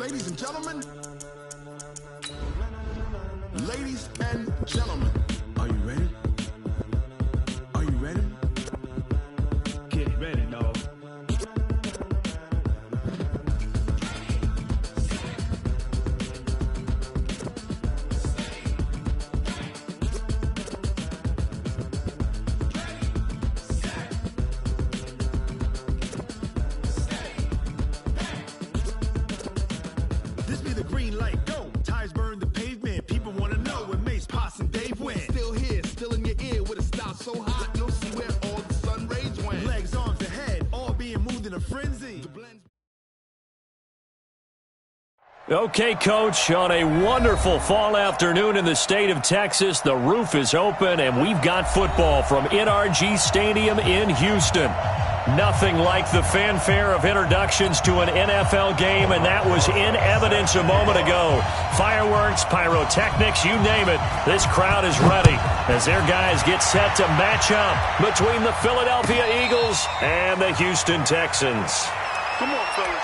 Ladies and gentlemen. Ladies and gentlemen. Are you ready? Are you ready? Get ready, dog. This be the green light, go. Tires burn the pavement. People want to know where Mace, Poss, and Dave went. Still here, still in your ear with a style so hot, you'll see where all the sun rays went. Legs, arms, and head, all being moved in a frenzy. Okay, Coach, on a wonderful fall afternoon in the state of Texas, the roof is open, and we've got football from NRG Stadium in Houston. Nothing like the fanfare of introductions to an NFL game, and that was in evidence a moment ago. Fireworks, pyrotechnics, you name it. This crowd is ready as their guys get set to match up between the Philadelphia Eagles and the Houston Texans. Come on, fellas.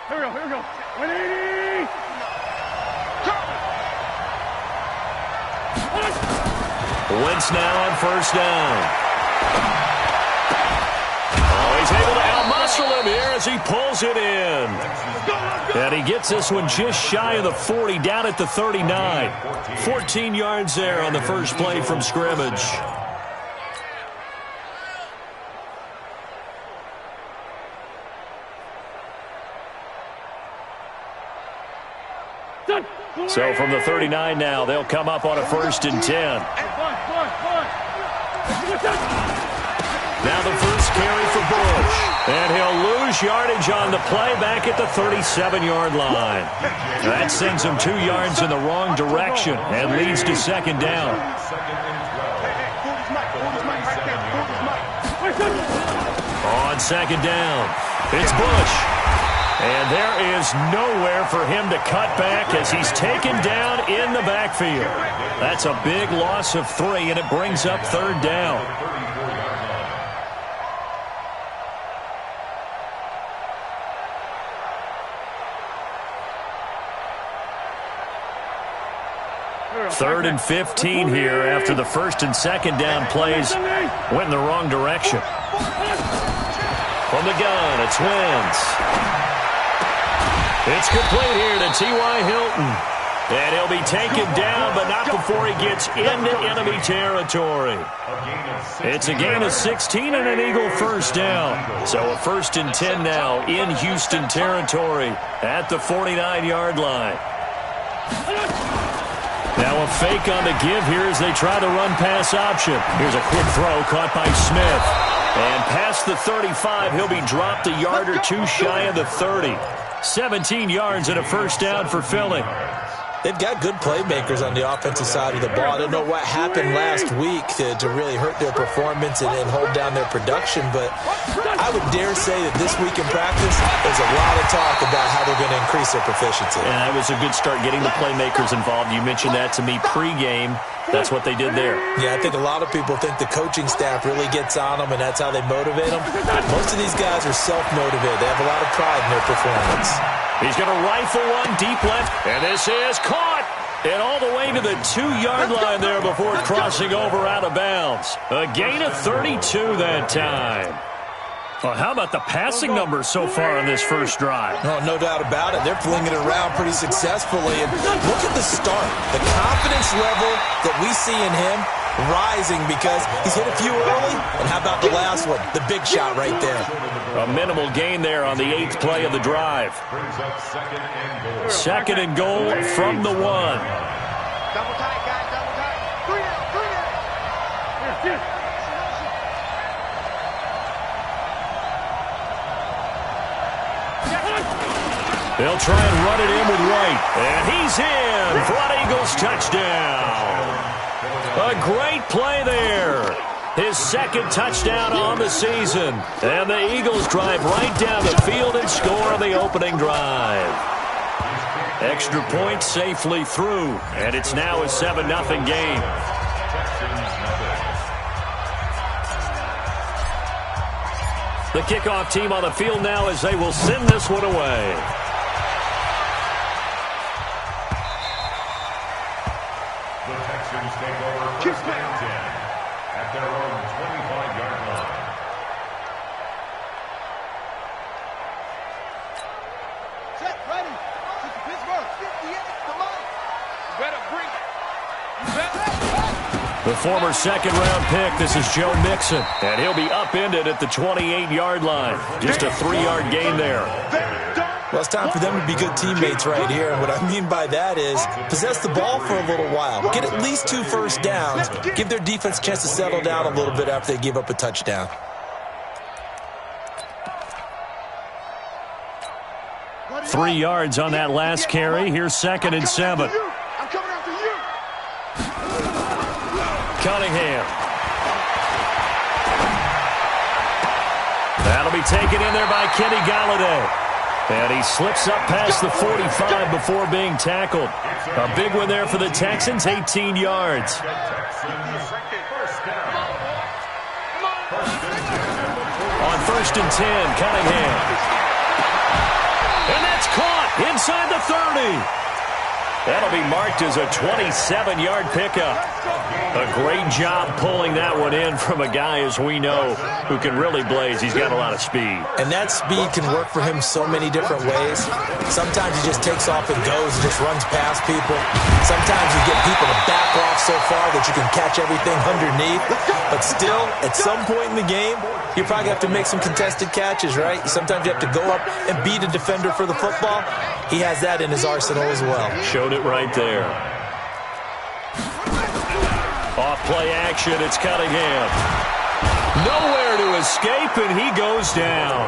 Here we go. 180! Wentz now on first down. Oh, he's able to outmuscle him here as he pulls it in. And he gets this one just shy of the 40, down at the 39. 14 yards there on the first play from scrimmage. So from the 39 now, they'll come up on a 1st and 10. Now the first carry for Bush. And he'll lose yardage on the play back at the 37-yard line. That sends him 2 yards in the wrong direction and leads to 2nd down. On 2nd down, it's Bush. And there is nowhere for him to cut back as he's taken down in the backfield. That's a big loss of 3, and it brings up 3rd down. Third and 15 here after the 1st and 2nd down plays went in the wrong direction. From the gun, it's Wentz. It's complete here to T.Y. Hilton. And he'll be taken down, but not before he gets into enemy territory. It's a gain of 16 and an Eagle first down. So a 1st and 10 now in Houston territory at the 49-yard line. Now a fake on the give here as they try the run-pass option. Here's a quick throw caught by Smith. And past the 35, he'll be dropped a yard or 2 shy of the 30. 17 yards and a 1st down for Philly. They've got good playmakers on the offensive side of the ball. I don't know what happened last week to really hurt their performance and hold down their production, but I would dare say that this week in practice, there's a lot of talk about how they're going to increase their proficiency. And that was a good start getting the playmakers involved. You mentioned that to me pregame. That's what they did there. Yeah, I think a lot of people think the coaching staff really gets on them, and that's how they motivate them. Most of these guys are self-motivated. They have a lot of pride in their performance. He's going to rifle one deep left, and this is caught. And all the way to the 2-yard line there before crossing over out of bounds. A gain of 32 that time. Well, how about the passing numbers so far on this first drive? Oh, no doubt about it. They're flinging it around pretty successfully. And look at the start. The confidence level that we see in him rising because he's hit a few early. And how about the last one? The big shot right there. A minimal gain there on the 8th play of the drive. 2nd and goal from the 1. Double tight, guys. Double tight. 3 down. Yes. They'll try and run it in with Wright. And he's in for an Eagles touchdown. A great play there. His 2nd touchdown on the season. And the Eagles drive right down the field and score on the opening drive. Extra point safely through. And it's now a 7-0 game. The kickoff team on the field now as they will send this one away. The Texans take over first and 10 at their own 25-yard line. Set, ready. Pittsburgh, 58, come on. You better bring it. You better. The former second-round pick, this is Joe Mixon, and he'll be upended at the 28-yard line. Just a 3-yard gain there. Well, it's time for them to be good teammates right here. And what I mean by that is possess the ball for a little while. Get at least 2 first downs. Give their defense a chance to settle down a little bit after they give up a touchdown. Three yards on that last carry. Here's 2nd and 7. I'm coming after you. Cunningham. That'll be taken in there by Kenny Golladay. And he slips up past the 45 before being tackled. A big one there for the Texans, 18 yards. On 1st and 10, Cunningham. And that's caught inside the 30. That'll be marked as a 27-yard pickup. A great job pulling that one in from a guy, as we know, who can really blaze. He's got a lot of speed. And that speed can work for him so many different ways. Sometimes he just takes off and goes and just runs past people. Sometimes you get people to back off so far that you can catch everything underneath. But still, at some point in the game, you probably have to make some contested catches, right? Sometimes you have to go up and beat a defender for the football. He has that in his arsenal as well. Showed it right there. Off play action, it's Cunningham. Nowhere to escape, and he goes down.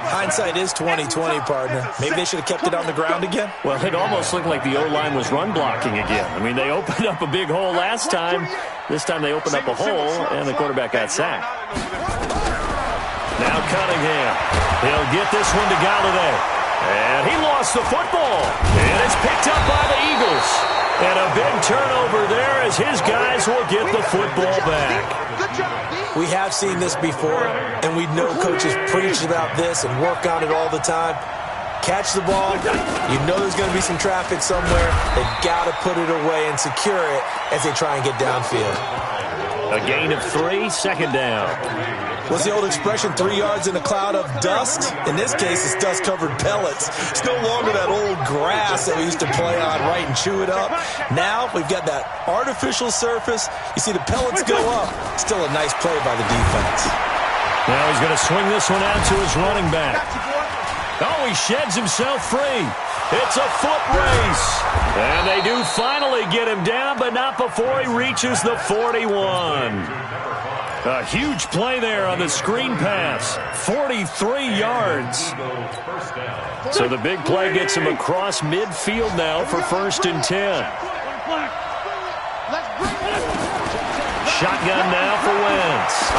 Hindsight is 20/20, partner. Maybe they should have kept it on the ground again. Well, it almost looked like the O-line was run blocking again. I mean, they opened up a big hole last time. This time they opened up a hole, and the quarterback got sacked. Now Cunningham. He'll get this one to Golladay. And he lost the football. And it's picked up by the Eagles. And a big turnover there as his guys will get the football back. We have seen this before, and we know coaches preach about this and work on it all the time. Catch the ball. You know there's going to be some traffic somewhere. They've got to put it away and secure it as they try and get downfield. A gain of 3, 2nd down. What's the old expression, 3 yards in a cloud of dust? In this case, it's dust-covered pellets. It's no longer that old grass that we used to play on, right, and chew it up. Now we've got that artificial surface. You see the pellets go up. Still a nice play by the defense. Now he's going to swing this one out to his running back. Oh, he sheds himself free. It's a foot race. And they do finally get him down, but not before he reaches the 41. A huge play there on the screen pass. 43 yards. So the big play gets him across midfield now for 1st and 10. Shotgun now for Wentz.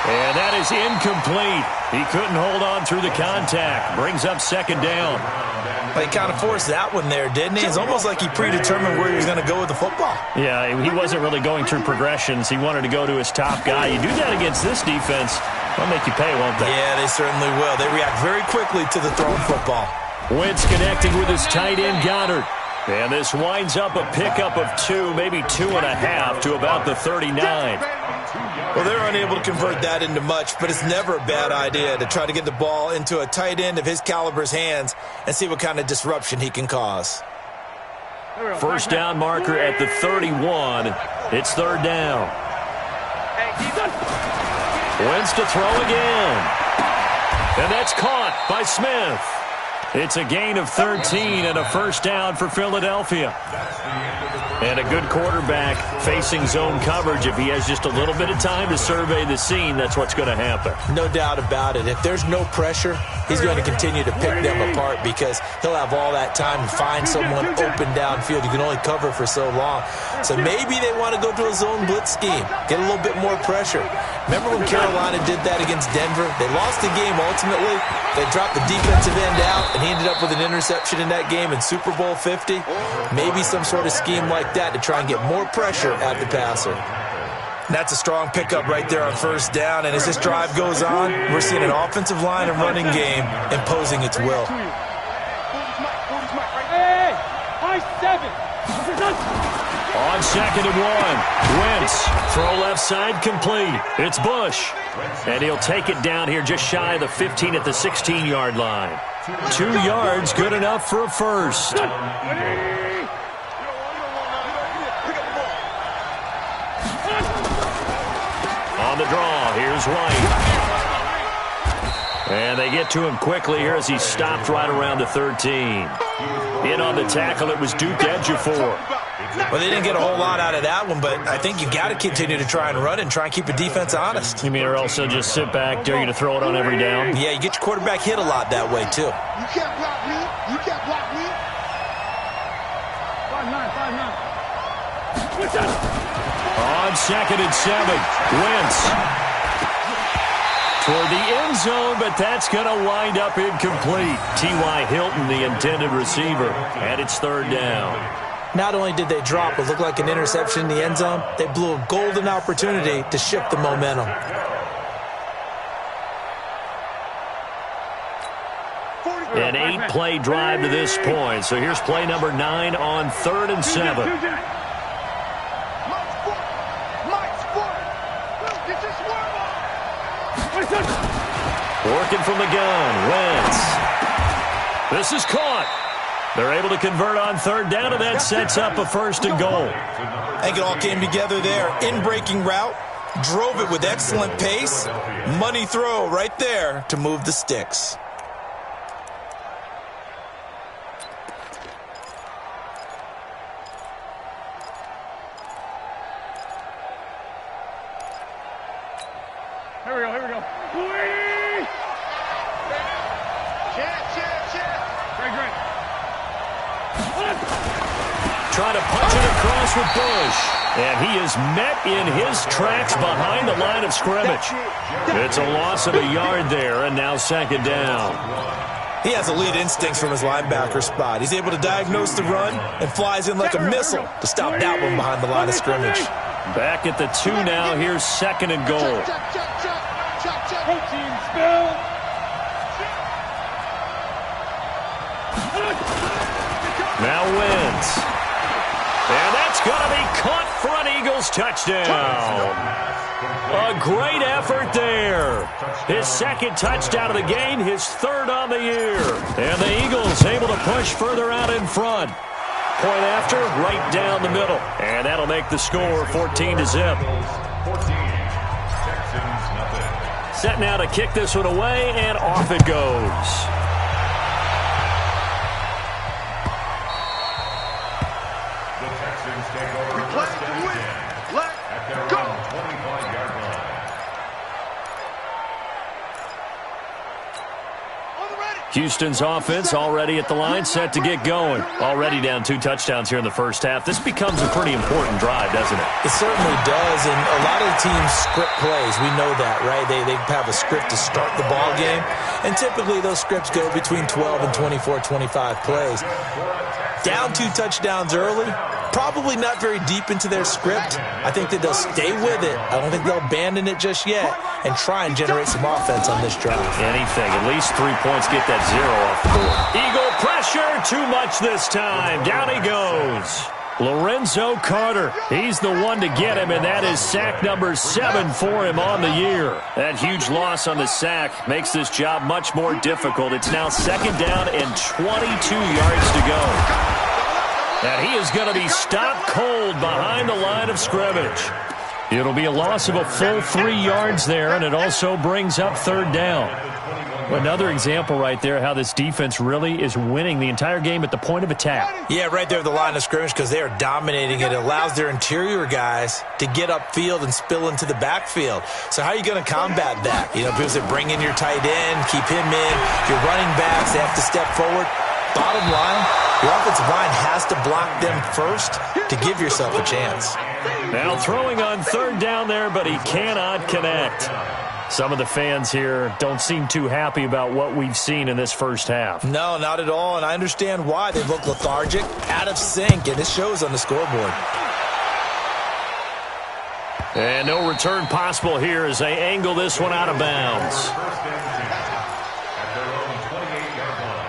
And that is incomplete. He couldn't hold on through the contact. Brings up 2nd down. He kind of forced that one there, didn't he? It's almost like he predetermined where he was going to go with the football. Yeah, he wasn't really going through progressions. He wanted to go to his top guy. You do that against this defense, they'll make you pay, won't they? Yeah, they certainly will. They react very quickly to the thrown football. Wentz connecting with his tight end, Goddard. And this winds up a pickup of 2, maybe 2.5 to about the 39. Well, they're unable to convert that into much, but it's never a bad idea to try to get the ball into a tight end of his caliber's hands and see what kind of disruption he can cause. 1st down marker at the 31. It's 3rd down. Wentz to throw again. And that's caught by Smith. It's a gain of 13 and a 1st down for Philadelphia. And a good quarterback facing zone coverage. If he has just a little bit of time to survey the scene, that's what's going to happen. No doubt about it. If there's no pressure, he's going to continue to pick them apart because he'll have all that time to find someone open downfield. You can only cover for so long. So maybe they want to go to a zone blitz scheme, get a little bit more pressure. Remember when Carolina did that against Denver? They lost the game ultimately. They dropped the defensive end out, and he ended up with an interception in that game in Super Bowl 50. Maybe some sort of scheme like that to try and get more pressure at the passer. That's a strong pickup right there on first down, and as this drive goes on, we're seeing an offensive line and running game imposing its will. Hey, high 7. On 2nd and 1, Wentz, throw left side complete. It's Bush, and he'll take it down here just shy of the 15 at the 16-yard line. 2 yards, good enough for a first. On the draw, here's White. And they get to him quickly here as he stopped right around the 13. In on the tackle, it was Duke Ejiofor. Well, they didn't get a whole lot out of that one, but I think you got to continue to try and run and try and keep the defense honest. You mean or else they'll just sit back, dare you to throw it on every down? Yeah, you get your quarterback hit a lot that way, too. You can't block me. You can't block me. 5-9, 5-9. What's that? On 2nd and 7, Wentz. Toward the end zone, but that's going to wind up incomplete. T.Y. Hilton, the intended receiver, and it's 3rd down. Not only did they drop what looked like an interception in the end zone, they blew a golden opportunity to shift the momentum. An 8-play drive to this point. So here's play number 9 on 3rd and 7. Working from the gun, Wentz. This is caught. They're able to convert on 3rd down, and that sets up a 1st and goal. I think it all came together there. In-breaking route, drove it with excellent pace. Money throw right there to move the sticks. Here we go. Great. Trying to punch it across with Bush. And he is met in his tracks behind the line of scrimmage. It's a loss of a yard there, and now 2nd down. He has elite instincts from his linebacker spot. He's able to diagnose the run and flies in like a missile to stop that one behind the line of scrimmage. Back at the 2 now. Here's 2nd and goal. Protein spill. Now Wentz. And that's going to be caught for an Eagles touchdown. A great effort there. His 2nd touchdown of the game, his 3rd on the year. And the Eagles able to push further out in front. Point after, right down the middle. And that'll make the score 14-0. Set now to kick this one away, and off it goes. Houston's offense already at the line, set to get going. Already down 2 touchdowns here in the first half. This becomes a pretty important drive, doesn't it? It certainly does, and a lot of the teams script plays. We know that, right? They have a script to start the ball game, and typically those scripts go between 12 and 24, 25 plays. Down 2 touchdowns early, probably not very deep into their script. I think that they'll stay with it. I don't think they'll abandon it just yet and try and generate some offense on this drive. Anything. At least 3 points, get that 0 off the board. Eagle pressure, too much this time. Down he goes. Lorenzo Carter. He's the one to get him, and that is sack number 7 for him on the year. That huge loss on the sack makes this job much more difficult. It's now 2nd down and 22 yards to go. And he is going to be stopped cold behind the line of scrimmage. It'll be a loss of a full 3 yards there, and it also brings up 3rd down. Another example right there how this defense really is winning the entire game at the point of attack. Yeah, right there at the line of scrimmage because they are dominating it. It allows their interior guys to get upfield and spill into the backfield. So how are you going to combat that? You know, people say bring in your tight end, keep him in. Your running backs, they have to step forward. Bottom line, your offensive line has to block them first to give yourself a chance. Now throwing on 3rd down there, but he cannot connect. Some of the fans here don't seem too happy about what we've seen in this first half. No, not at all, and I understand why. They look lethargic, out of sync, and it shows on the scoreboard. And no return possible here as they angle this one out of bounds. First and 10 at their own 28-yard line.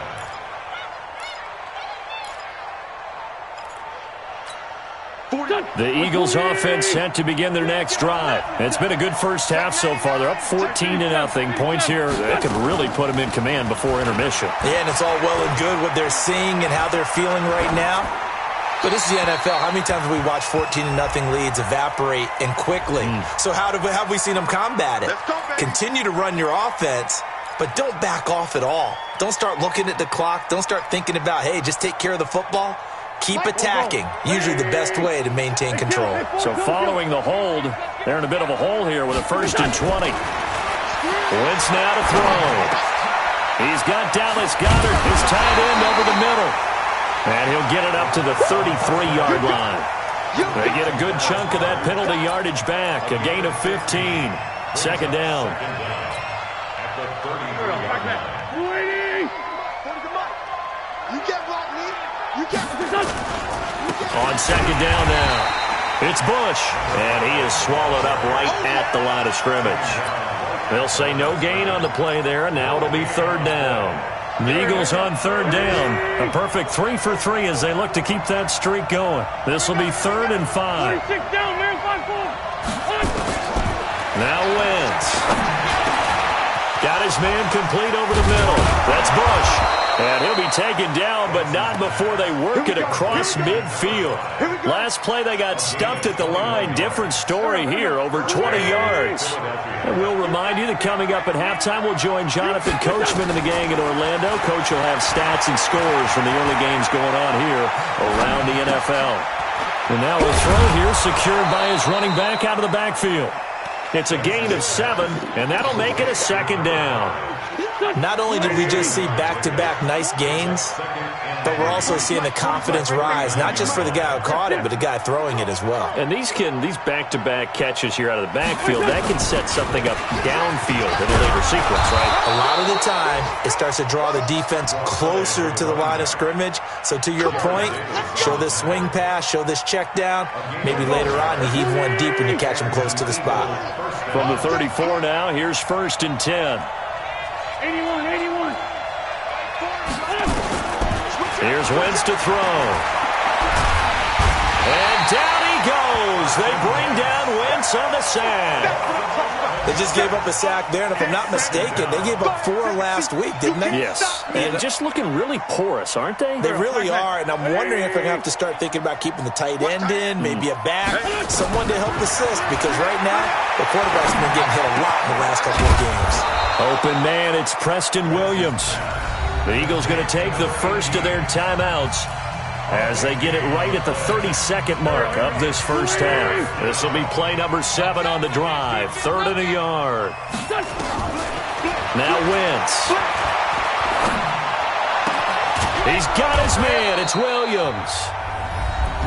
The Eagles offense set to begin their next drive. It's been a good first half so far. They're up 14-0. Points here that could really put them in command before intermission. Yeah, and it's all well and good what they're seeing and how they're feeling right now. But this is the NFL. How many times have we watched 14-0 leads evaporate and quickly? So how have we seen them combat it? Continue to run your offense, but don't back off at all. Don't start looking at the clock. Don't start thinking about, hey, just take care of the football. Keep attacking. Usually the best way to maintain control. So following the hold, they're in a bit of a hole here with a 1st and 20. Wentz now to throw. He's got Dallas Goedert, his tight end, over the middle. And he'll get it up to the 33-yard line. They get a good chunk of that penalty yardage back. A gain of 15. Second down. At the 33-yard line. You get Rodney. You get On second down now, it's Bush, and he is swallowed up right at the line of scrimmage. They'll say no gain on the play there, and now it'll be 3rd down. The Eagles on 3rd down. A perfect 3 for 3 as they look to keep that streak going. This will be 3rd and 5. Now Wentz. Got his man complete over the middle. That's Bush. And he'll be taken down, but not before they work it across midfield. Last play, they got stuffed at the line. Different story here, over 20 yards. And we'll remind you that coming up at halftime, we'll join Jonathan Coachman and the gang in Orlando. Coach will have stats and scores from the early games going on here around the NFL. And now a throw here secured by his running back out of the backfield. It's a gain of 7, and that'll make it a 2nd down. Not only did we just see back-to-back nice gains, but we're also seeing the confidence rise, not just for the guy who caught it, but the guy throwing it as well. And these back-to-back catches here out of the backfield, that can set something up downfield in a later sequence, right? A lot of the time, it starts to draw the defense closer to the line of scrimmage. So to your point, show this swing pass, show this check down. Maybe later on, you heave one deep when you catch him close to the spot. From the 34 now, here's 1st and 10. 81. Here's Wentz to throw. And down he goes. They bring down Wentz on the sack. They just gave up a sack there, and if I'm not mistaken, they gave up 4 last week, didn't they? Yes. And just looking really porous, aren't they? They really are, and I'm wondering if they're going to have to start thinking about keeping the tight end in, maybe a back, someone to help assist, because right now, the quarterback's been getting hit a lot in the last couple of games. Open man, it's Preston Williams. The Eagles going to take the first of their timeouts as they get it right at the 32nd mark of this first half. This will be play number 7 on the drive. 3rd and a yard. Now Wentz. He's got his man. It's Williams.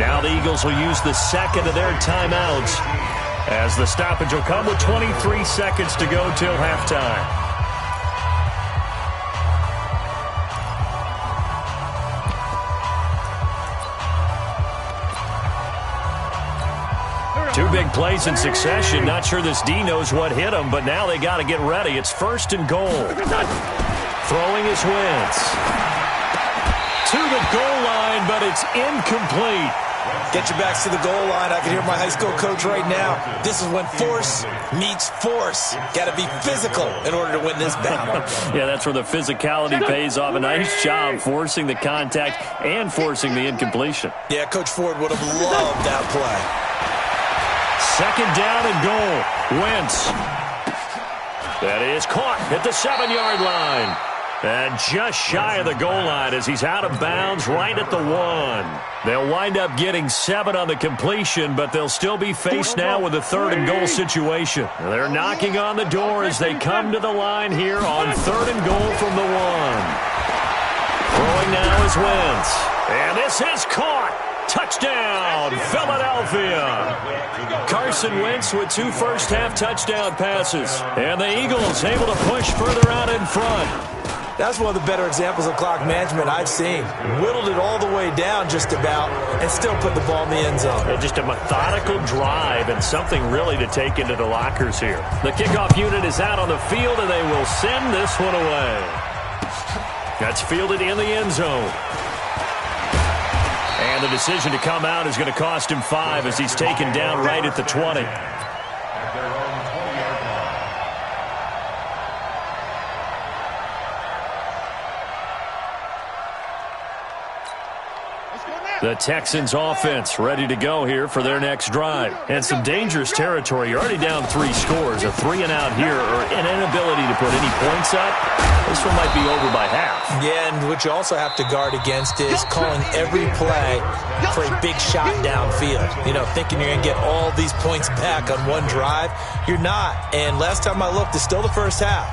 Now the Eagles will use the second of their timeouts as the stoppage will come with 23 seconds to go till halftime. Two big plays in succession. Not sure this D knows what hit him, but now they got to get ready. It's 1st and goal. Throwing is Wentz. To the goal line, but it's incomplete. Get your backs to the goal line. I can hear my high school coach right now. This is when force meets force. Got to be physical in order to win this battle. Yeah, that's where the physicality pays off. A nice job forcing the contact and forcing the incompletion. Yeah, Coach Ford would have loved that play. 2nd down and goal. Wentz. That is caught at the 7-yard line. And just shy of the goal line as he's out of bounds right at the 1. They'll wind up getting 7 on the completion, but they'll still be faced now with a 3rd and goal situation. They're knocking on the door as they come to the line here on 3rd and goal from the 1. Throwing now is Wentz. And this is caught. Touchdown, Philadelphia. Carson Wentz with 2 first-half touchdown passes. And the Eagles able to push further out in front. That's one of the better examples of clock management I've seen. Whittled it all the way down just about and still put the ball in the end zone. Yeah, just a methodical drive and something really to take into the lockers here. The kickoff unit is out on the field, and they will send this one away. That's fielded in the end zone. And the decision to come out is going to cost him 5 as he's taken down right at the 20. At their own 20-yard line. The Texans offense ready to go here for their next drive. And some dangerous territory. You're already down 3 scores. A 3-and-out here or an inability to put any points up. This one might be over by half. Yeah, and what you also have to guard against is calling every play for a big shot downfield. You know, thinking you're going to get all these points back on one drive. You're not. And last time I looked, it's still the first half.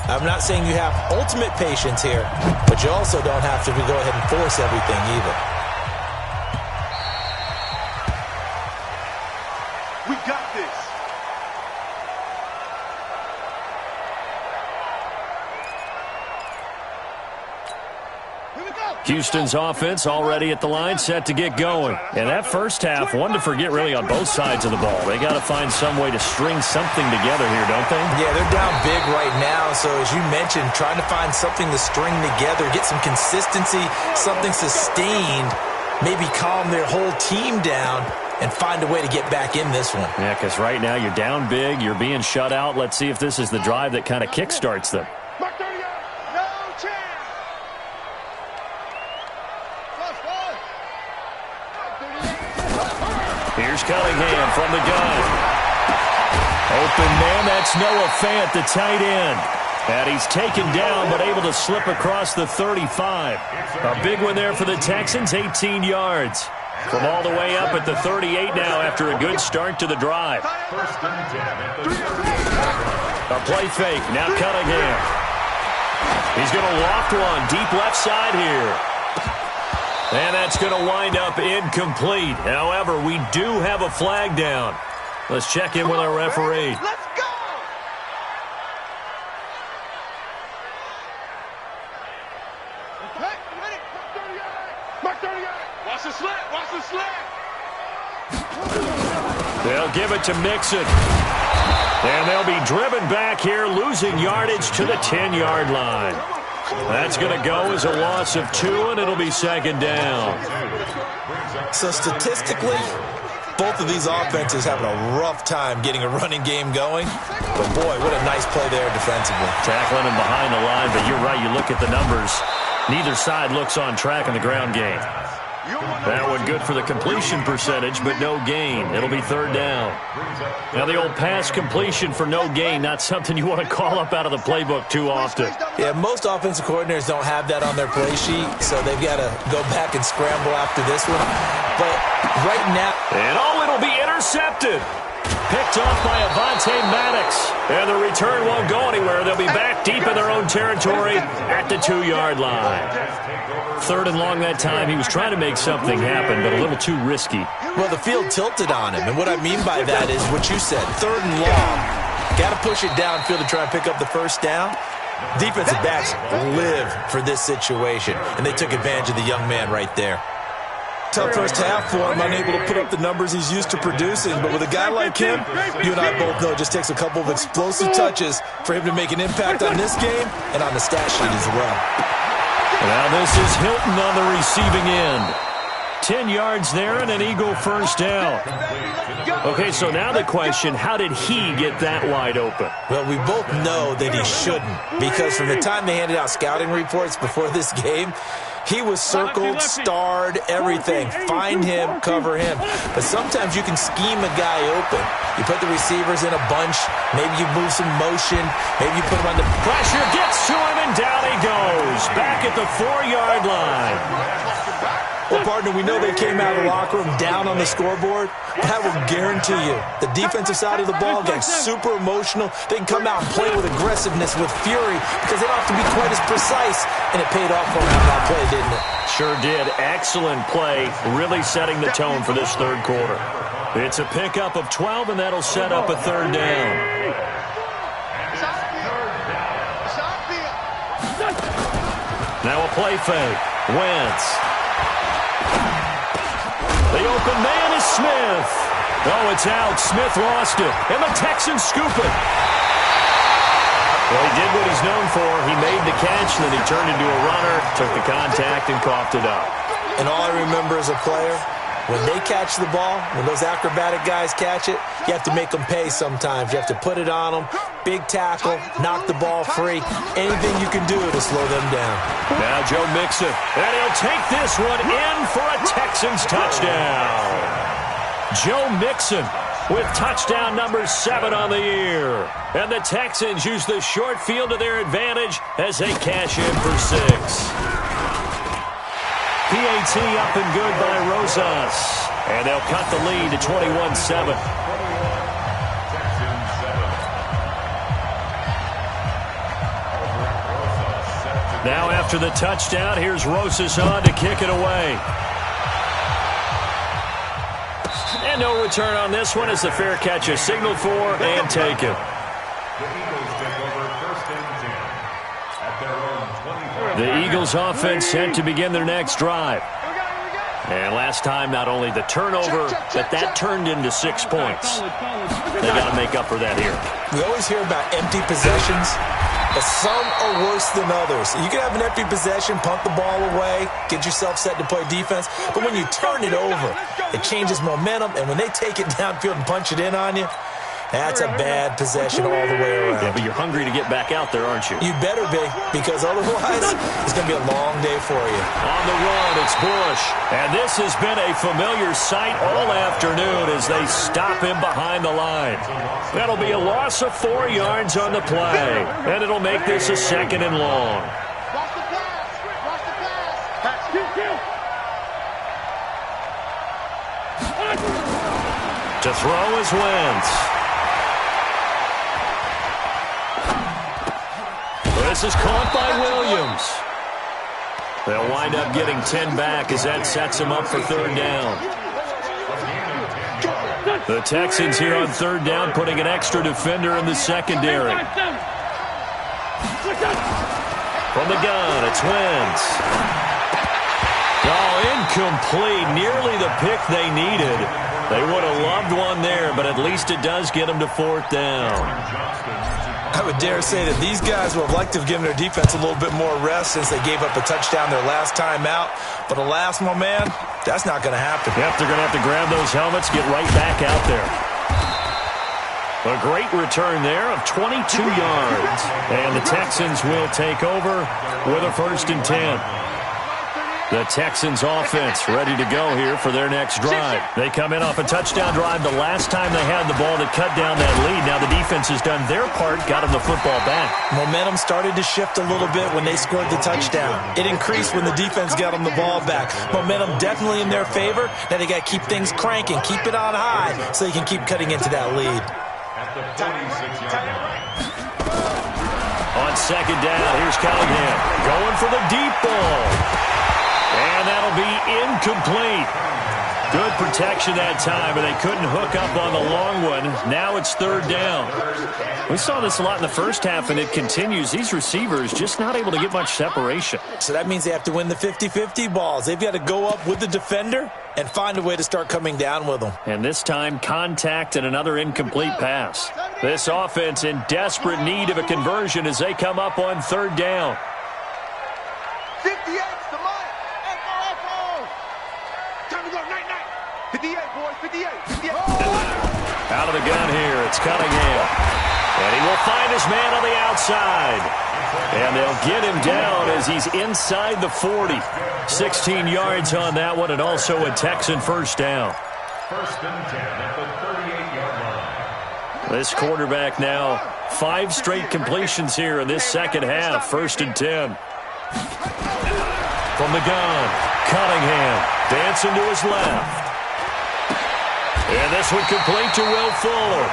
I'm not saying you have ultimate patience here, but you also don't have to go ahead and force everything either. We got this. Here we go. Houston's offense already at the line, set to get going. And that first half, one to forget really on both sides of the ball. They got to find some way to string something together here, don't they? Yeah, they're down big right now. So as you mentioned, trying to find something to string together, get some consistency, something sustained, maybe calm their whole team down and find a way to get back in this one. Yeah, because right now you're down big, you're being shut out. Let's see if this is the drive that kind of kickstarts them. Mark 30 yards. No chance. Plus 5. Here's Cunningham from the gun. Open man, that's Noah Fant, the tight end. And he's taken down but able to slip across the 35. A big one there for the Texans, 18 yards. From all the way up at the 38 now after a good start to the drive. First and 10 at the 38. A play fake, now Cunningham. He's going to loft one, deep left side here. And that's going to wind up incomplete. However, we do have a flag down. Let's check in with our referee. Let's go. Okay, ready. Mark 30 yards. Watch the slant. Watch the slant. They'll give it to Mixon. And they'll be driven back here, losing yardage to the 10-yard line. That's going to go as a loss of 2, and it'll be second down. So statistically, both of these offenses having a rough time getting a running game going. But boy, what a nice play there defensively. Tackling him behind the line, but you're right, you look at the numbers. Neither side looks on track in the ground game. That one good for the completion percentage, but no gain. It'll be third down. Now the old pass completion for no gain, not something you want to call up out of the playbook too often. Yeah, most offensive coordinators don't have that on their play sheet, so they've got to go back and scramble after this one. But right now... And it'll be intercepted. Picked off by Avonte Maddox. And the return won't go anywhere. They'll be back deep in their own territory at the 2-yard line. Third and long that time. He was trying to make something happen, but a little too risky. Well, the field tilted on him. And what I mean by that is what you said. Third and long. Got to push it downfield to try and pick up the first down. Defensive backs live for this situation. And they took advantage of the young man right there. Tough first half for him, unable to put up the numbers he's used to producing. But with a guy like him, you and I both know it just takes a couple of explosive touches for him to make an impact on this game and on the stat sheet as well. Now this is Hilton on the receiving end. 10 yards there and an Eagle first down. Okay, so now the question, how did he get that wide open? Well, we both know that he shouldn't, because from the time they handed out scouting reports before this game, he was circled, starred, everything. Find him, cover him. But sometimes you can scheme a guy open. You put the receivers in a bunch. Maybe you move some motion. Maybe you put him on the... Pressure gets to him, and down he goes. Back at the 4-yard line. Well, partner, we know they came out of the locker room down on the scoreboard. But I will guarantee you, the defensive side of the ball got super emotional. They can come out and play with aggressiveness, with fury, because they don't have to be quite as precise. And it paid off for them on that play, didn't it? Sure did. Excellent play, really setting the tone for this third quarter. It's a pickup of 12, and that'll set up a third down. Now a play fake. Wentz. The open man is Smith. Oh, it's out. Smith lost it. And the Texans scoop it. Well, he did what he's known for. He made the catch, and then he turned into a runner, took the contact, and coughed it up. And all I remember as a player, when they catch the ball, when those acrobatic guys catch it, you have to make them pay sometimes. You have to put it on them, big tackle, knock the ball free, anything you can do to slow them down. Now Joe Mixon, and he'll take this one in for a Texans touchdown. Joe Mixon with touchdown number 7 on the year. And the Texans use the short field to their advantage as they cash in for 6. PAT up and good by Rosas. And they'll cut the lead to 21-7. Now after the touchdown, here's Rosas on to kick it away. And no return on this one as the fair catch is signaled for and taken. The Eagles offense set to begin their next drive. And last time, not only the turnover, but that turned into 6 points. They got to make up for that here. We always hear about empty possessions, but some are worse than others. You can have an empty possession, punt the ball away, get yourself set to play defense, but when you turn it over, it changes momentum, and when they take it downfield and punch it in on you, that's a bad possession all the way around. Yeah, but you're hungry to get back out there, aren't you? You better be, because otherwise it's going to be a long day for you. On the run, it's Bush. And this has been a familiar sight all afternoon as they stop him behind the line. That'll be a loss of 4 yards on the play. And it'll make this a 2nd and long. Watch the pass. Watch the pass. To throw is Wentz. This is caught by Williams. They'll wind up getting 10 back as that sets them up for 3rd down. The Texans here on 3rd down putting an extra defender in the secondary. From the gun, it's Wentz. Oh, incomplete. Nearly the pick they needed. They would have loved one there, but at least it does get them to 4th down. I would dare say that these guys would have liked to have given their defense a little bit more rest since they gave up a touchdown their last time out. But alas, my man, that's not going to happen. Yep, they're going to have to grab those helmets, get right back out there. A great return there of 22 yards. And the Texans will take over with a 1st and 10. The Texans offense ready to go here for their next drive. They come in off a touchdown drive the last time they had the ball to cut down that lead. Now the defense has done their part, got them the football back. Momentum started to shift a little bit when they scored the touchdown. It increased when the defense got them the ball back. Momentum definitely in their favor. Now they got to keep things cranking, keep it on high so they can keep cutting into that lead. On 2nd down, here's Cunningham going for the deep ball. And that'll be incomplete. Good protection that time, but they couldn't hook up on the long one. Now it's 3rd down. We saw this a lot in the first half, and it continues. These receivers just not able to get much separation. So that means they have to win the 50-50 balls. They've got to go up with the defender and find a way to start coming down with them. And this time, contact and another incomplete pass. This offense in desperate need of a conversion as they come up on 3rd down. 58's the mark. Time to go, night. 58, boys, 58. Out of the gun here, it's Cunningham. And he will find his man on the outside. And they'll get him down as he's inside the 40. 16 yards on that one, and also a Texan 1st down. 1st and 10 at the 38-yard line. This quarterback now, 5 straight completions here in this 2nd half. 1st and 10. From the gun, Cunningham dancing to his left. And this one complete to Will Fuller.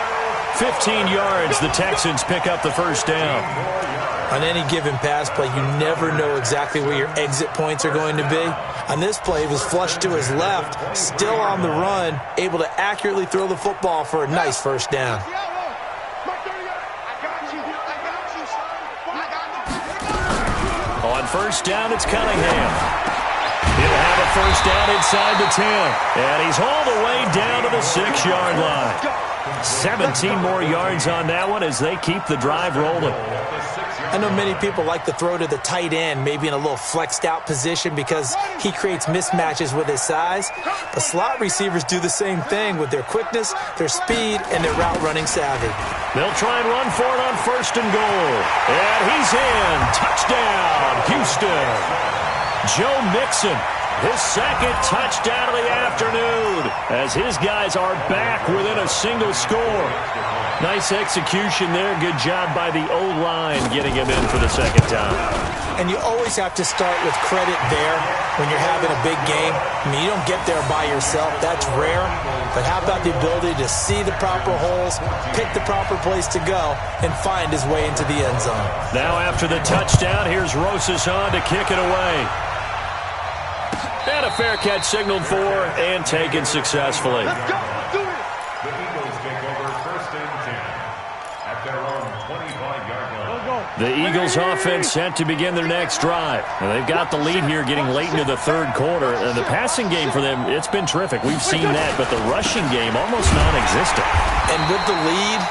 15 yards, the Texans pick up the 1st down. On any given pass play, you never know exactly where your exit points are going to be. On this play, he was flushed to his left, still on the run, able to accurately throw the football for a nice 1st down. On on first down, it's Cunningham. He'll have a first down inside the 10. And he's all the way down to the 6-yard line. 17 more yards on that one as they keep the drive rolling. I know many people like to throw to the tight end, maybe in a little flexed out position because he creates mismatches with his size. The slot receivers do the same thing with their quickness, their speed, and their route running savvy. They'll try and run for it on first and goal. And he's in. Touchdown, Houston. Joe Mixon, his second touchdown of the afternoon as his guys are back within a single score. Nice execution there. Good job by the O-line getting him in for the second time. And you always have to start with credit there when you're having a big game. I mean, you don't get there by yourself. That's rare. But how about the ability to see the proper holes, pick the proper place to go, and find his way into the end zone? Now after the touchdown, here's Rosas on to kick it away. And a fair catch signaled for and taken successfully. Let's go. Do it. The Eagles take over first and 10 at their own 25-yard line. The Eagles offense set to begin their next drive. And they've got the lead here getting late into the third quarter. And the passing game for them, it's been terrific. We've seen that, but the rushing game almost non-existent. And with the lead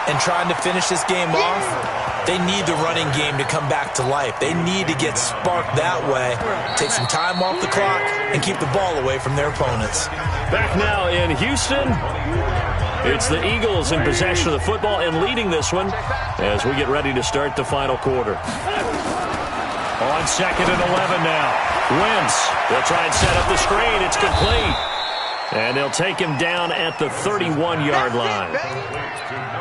and trying to finish this game off, they need the running game to come back to life. They need to get sparked that way, take some time off the clock, and keep the ball away from their opponents. Back now in Houston, it's the Eagles in possession of the football and leading this one as we get ready to start the final quarter. On second and 11 now. Wentz, they'll try and set up the screen. It's complete. And they'll take him down at the 31-yard line.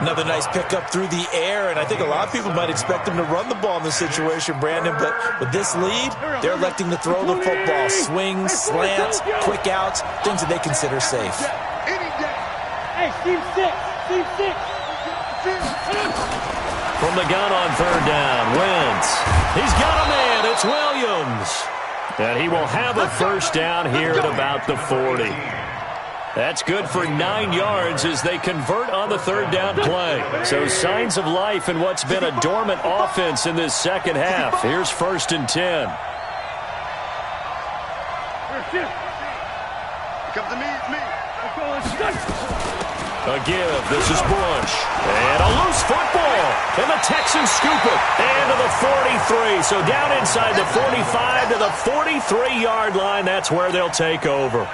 Another nice pickup through the air, and I think a lot of people might expect him to run the ball in this situation, Brandon, but with this lead, they're electing to throw the football. Swings, slants, quick outs, things that they consider safe. Hey, Steve 6. Steve 6. From the gun on third down, Wentz. He's got a man. It's Williams. And he will have a first down here at about the 40. That's good for 9 yards as they convert on the third down play. So signs of life in what's been a dormant offense in this second half. Here's first and 10. Come to me, it's me. A give. This is Bush. And a loose football. And the Texans scoop it. And to the 43. So down inside the 45 to the 43-yard line. That's where they'll take over.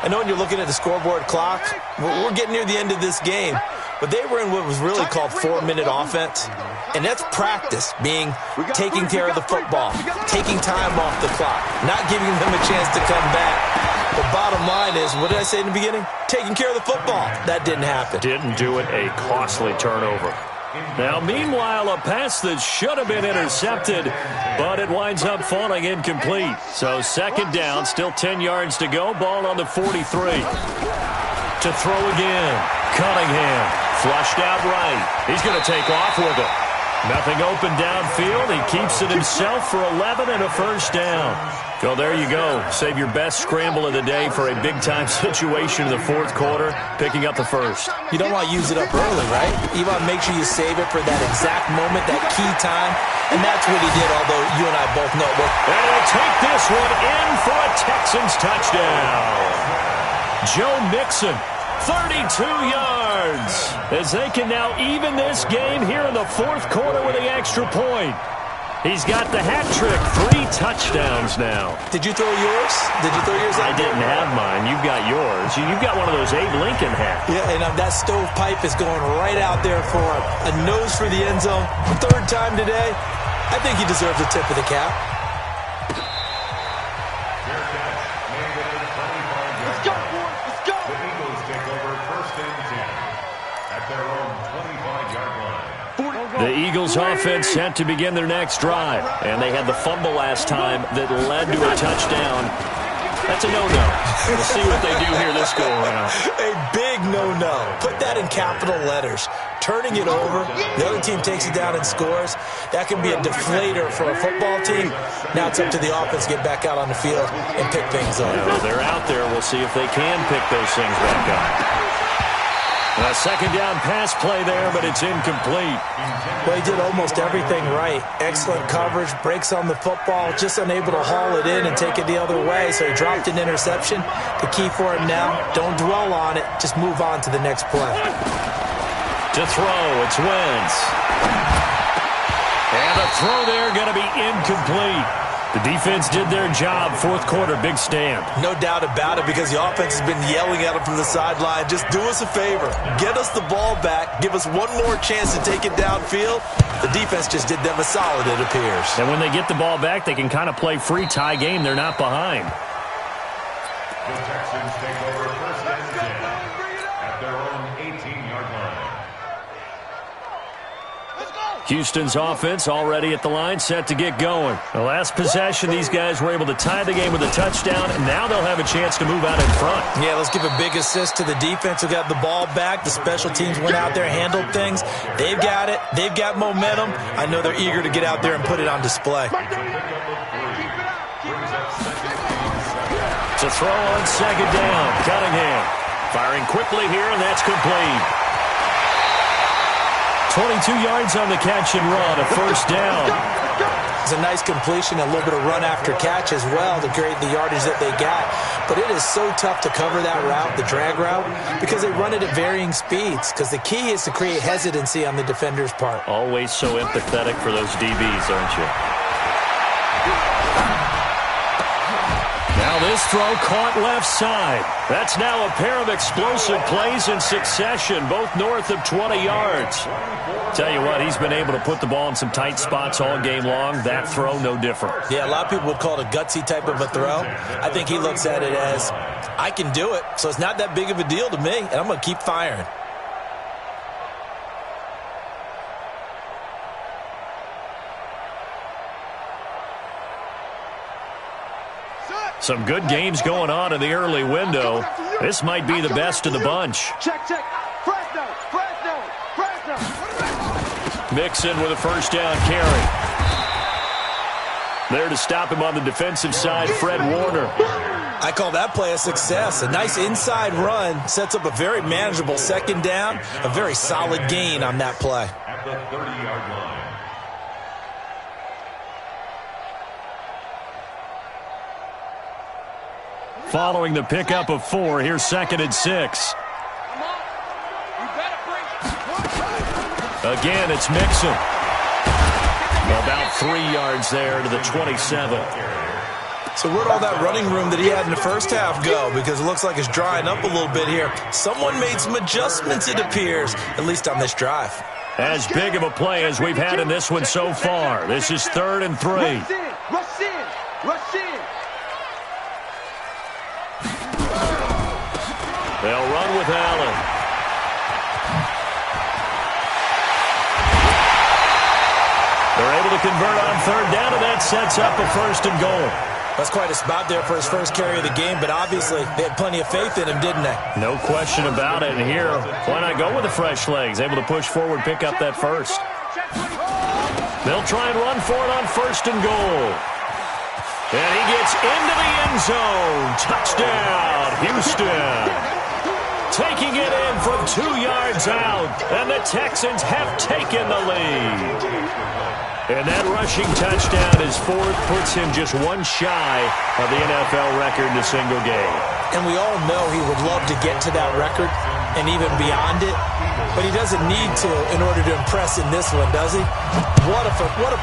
I know when you're looking at the scoreboard clock, we're getting near the end of this game, but they were in what was really called 4-minute offense, and that's practice, being taking care of the football, taking time off the clock, not giving them a chance to come back. The bottom line is, what did I say in the beginning? Taking care of the football. That didn't happen. Didn't do it. A costly turnover. Now, meanwhile, a pass that should have been intercepted, but it winds up falling incomplete. So second down, still 10 yards to go. Ball on the 43. To throw again. Cunningham, flushed out right. He's going to take off with it. Nothing open downfield. He keeps it himself for 11 and a first down. Well, there you go. Save your best scramble of the day for a big-time situation in the fourth quarter, picking up the first. You don't want to use it up early, right? You want to make sure you save it for that exact moment, that key time, and that's what he did, although you and I both know it worked. And he'll take this one in for a Texans touchdown. Joe Mixon, 32 yards, as they can now even this game here in the fourth quarter with the extra point. He's got the hat trick, 3 touchdowns now. Did you throw yours? Did you throw yours out? I didn't have mine. You've got yours. You've got one of those Abe Lincoln hats. Yeah, and that stovepipe is going right out there for a nose for the end zone. Third time today. I think he deserves a tip of the cap. Let's go, boys. Let's go. The Eagles take over first and 10 at their own 25-yard line. The Eagles offense set to begin their next drive. And they had the fumble last time that led to a touchdown. That's a no-no. We'll see what they do here this go-around. A big no-no. Put that in capital letters. Turning it over, the other team takes it down and scores. That can be a deflator for a football team. Now it's up to the offense to get back out on the field and pick things up. They're out there. We'll see if they can pick those things back up. A second down pass play there, but it's incomplete. Well, he did almost everything right. Excellent coverage, breaks on the football, just unable to haul it in and take it the other way, so he dropped an interception. The key for him now, don't dwell on it, just move on to the next play. To throw, it's Wentz. And the throw there going to be incomplete. The defense did their job. Fourth quarter, big stand. No doubt about it, because the offense has been yelling at him from the sideline. Just do us a favor. Get us the ball back. Give us one more chance to take it downfield. The defense just did them a solid, it appears. And when they get the ball back, they can kind of play free tie game. They're not behind. The Texans take over first and 10 at their own 18-yard line. Houston's offense already at the line, set to get going. The last possession, these guys were able to tie the game with a touchdown, and now they'll have a chance to move out in front. Yeah, let's give a big assist to the defense who got the ball back. The special teams went out there, handled things. They've got it. They've got momentum. I know they're eager to get out there and put it on display. To throw on second down, Cunningham. Firing quickly here, and that's complete. 22 yards on the catch and run, a first down. It's a nice completion, a little bit of run after catch as well to create the yardage that they got. But it is so tough to cover that route, the drag route, because they run it at varying speeds. Because the key is to create hesitancy on the defender's part. Always so empathetic for those DBs, aren't you? Now this throw caught left side. That's now a pair of explosive plays in succession, both north of 20 yards. Tell you what, he's been able to put the ball in some tight spots all game long. That throw, no different. Yeah, a lot of people would call it a gutsy type of a throw. I think he looks at it as, I can do it, so it's not that big of a deal to me, and I'm going to keep firing. Some good games going on in the early window. This might be the best of the bunch. Check. Fresno. Mixon with a first down carry. There to stop him on the defensive side, Fred Warner. I call that play a success. A nice inside run sets up a very manageable second down. A very solid gain on that play. At the 30-yard line. Following the pickup of 4, here's 2nd and 6. Again, it's Mixon. About 3 yards there to the 27. So where'd all that running room that he had in the first half go? Because it looks like it's drying up a little bit here. Someone made some adjustments, it appears, at least on this drive. As big of a play as we've had in this one so far. This is 3rd and 3. Rush in. They'll run with Allen. They're able to convert on 3rd down, and that sets up a 1st and goal. That's quite a spot there for his first carry of the game, but obviously they had plenty of faith in him, didn't they? No question about it. And here, why not go with the fresh legs? Able to push forward, pick up that first. They'll try and run for it on 1st and goal. And he gets into the end zone. Touchdown, Houston. Taking it in from 2 yards out, and the Texans have taken the lead. And that rushing touchdown is 4th, puts him just one shy of the NFL record in a single game. And we all know he would love to get to that record and even beyond it, but he doesn't need to in order to impress in this one, does he? What a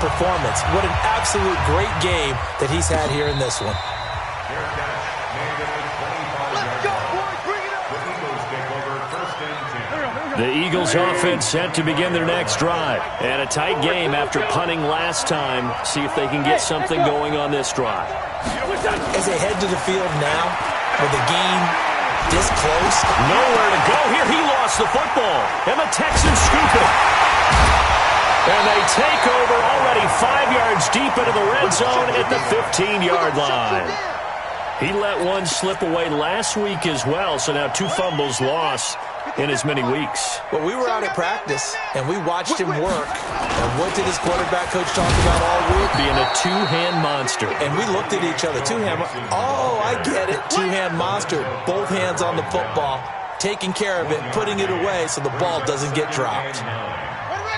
performance. What an absolute great game that he's had here in this one. The Eagles offense set to begin their next drive. And a tight game after punting last time. See if they can get something going on this drive. As they head to the field now, with the game this close. Nowhere to go here. He lost the football. And the Texans scoop it. And they take over already 5 yards deep into the red zone at the 15-yard line. He let one slip away last week as well, so now 2 fumbles lost in as many weeks. Well, we were out at practice, and we watched him work. And what did his quarterback coach talk about all week? Being a two-hand monster. And we looked at each other. Two-hand. Oh, I get it. Two-hand monster. Both hands on the football. taking care of it, putting it away so the ball doesn't get dropped.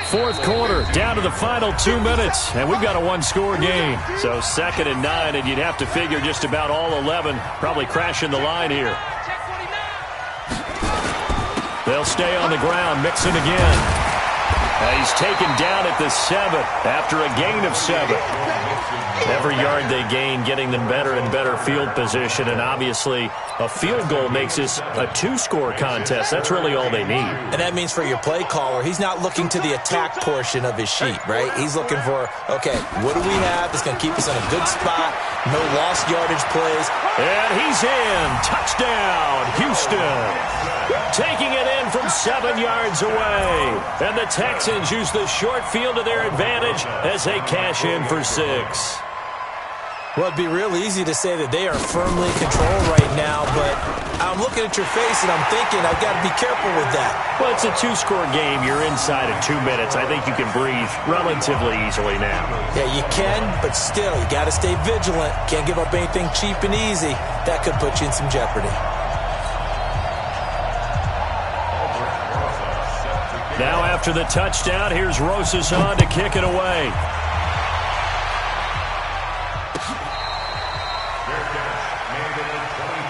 Fourth quarter, down to the final 2 minutes, and we've got a one-score game. So 2nd and 9, and you'd have to figure just about all 11 probably crashing the line here. They'll stay on the ground, mixing again. He's taken down at the 7 after a gain of 7. Every yard they gain, getting them better and better field position, and obviously a field goal makes this a 2-score contest. That's really all they need. And that means for your play caller, he's not looking to the attack portion of his sheet, right? He's looking for, okay, what do we have that's going to keep us in a good spot, no lost yardage plays. And he's in. Touchdown, Houston. Taking it in from 7 yards away. And the Texans use the short field to their advantage as they cash in for 6. Well, it'd be real easy to say that they are firmly in control right now, but I'm looking at your face and I'm thinking I've got to be careful with that. Well, it's a 2-score game. You're inside of 2 minutes. I think you can breathe relatively easily now. Yeah, you can, but still, you got to stay vigilant. Can't give up anything cheap and easy. That could put you in some jeopardy. Now after the touchdown, here's Rosas on to kick it away.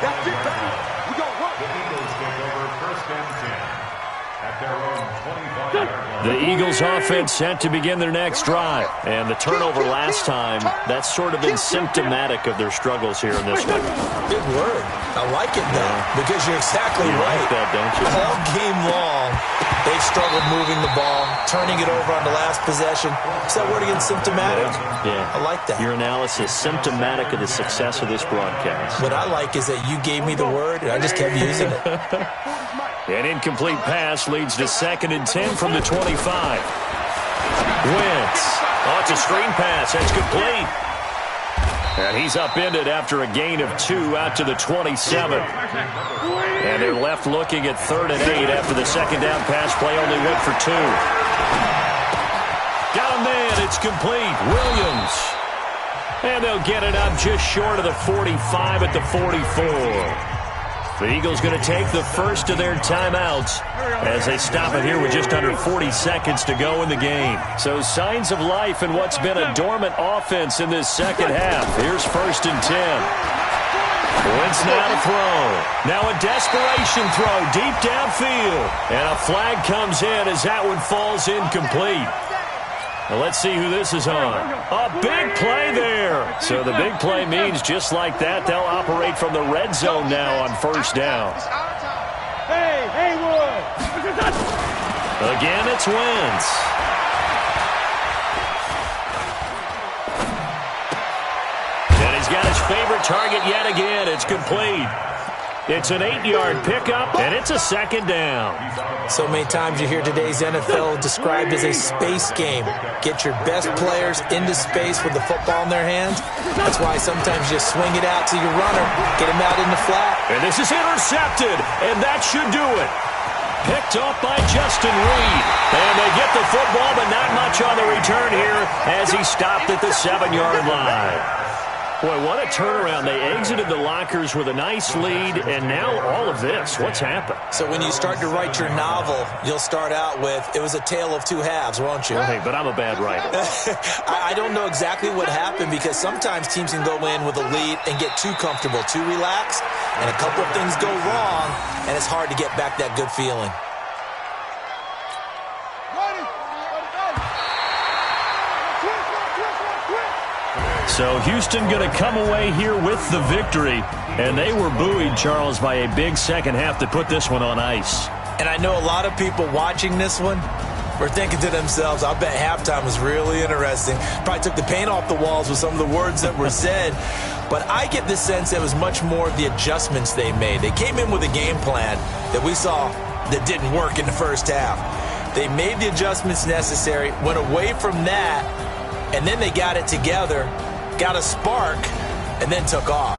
That's it, baby. We gon' work. The Eagles take over 1st and 10 at their own 25-yard line. The Eagles offense set to begin their next drive. And the turnover last time, that's sort of been symptomatic of their struggles here in this one. Big word. I like it, though, because you're exactly right. Like that, don't you? All game long, they've struggled moving the ball, turning it over on the last possession. Is that word again, symptomatic? Yeah. I like that. Your analysis, symptomatic of the success of this broadcast. What I like is that you gave me the word, and I just kept using it. An incomplete pass leads to 2nd and 10 from the 25. Wentz. Oh, it's a screen pass. That's complete. And he's upended after a gain of 2 out to the 27. And they're left looking at 3rd and 8 after the second down pass play only went for 2. Got a man. It's complete. Williams. And they'll get it up just short of the 45 at the 44. The Eagles going to take the first of their timeouts as they stop it here with just under 40 seconds to go in the game. So signs of life in what's been a dormant offense in this second half. Here's 1st and 10. Wentz now to throw. Now a desperation throw deep downfield. And a flag comes in as that one falls incomplete. Now let's see who this is on. A big play there. So the big play means just like that, they'll operate from the red zone now on 1st down. Hey, Haywood. Again, it's Wentz. And he's got his favorite target yet again. It's complete. It's an 8-yard pickup, and it's a 2nd down. So many times you hear today's NFL described as a space game. Get your best players into space with the football in their hands. That's why sometimes you swing it out to your runner, get him out in the flat. And this is intercepted, and that should do it. Picked off by Justin Reed. And they get the football, but not much on the return here as he stopped at the 7-yard line. Boy, what a turnaround. They exited the lockers with a nice lead, and now all of this. What's happened? So when you start to write your novel, you'll start out with, it was a tale of 2 halves, won't you? Hey, but I'm a bad writer. I don't know exactly what happened because sometimes teams can go in with a lead and get too comfortable, too relaxed, and a couple of things go wrong, and it's hard to get back that good feeling. So Houston going to come away here with the victory. And they were buoyed, Charles, by a big second half to put this one on ice. And I know a lot of people watching this one were thinking to themselves, I bet halftime was really interesting. Probably took the paint off the walls with some of the words that were said. But I get the sense that it was much more of the adjustments they made. They came in with a game plan that we saw that didn't work in the first half. They made the adjustments necessary, went away from that, and then they got it together, got a spark, and then took off.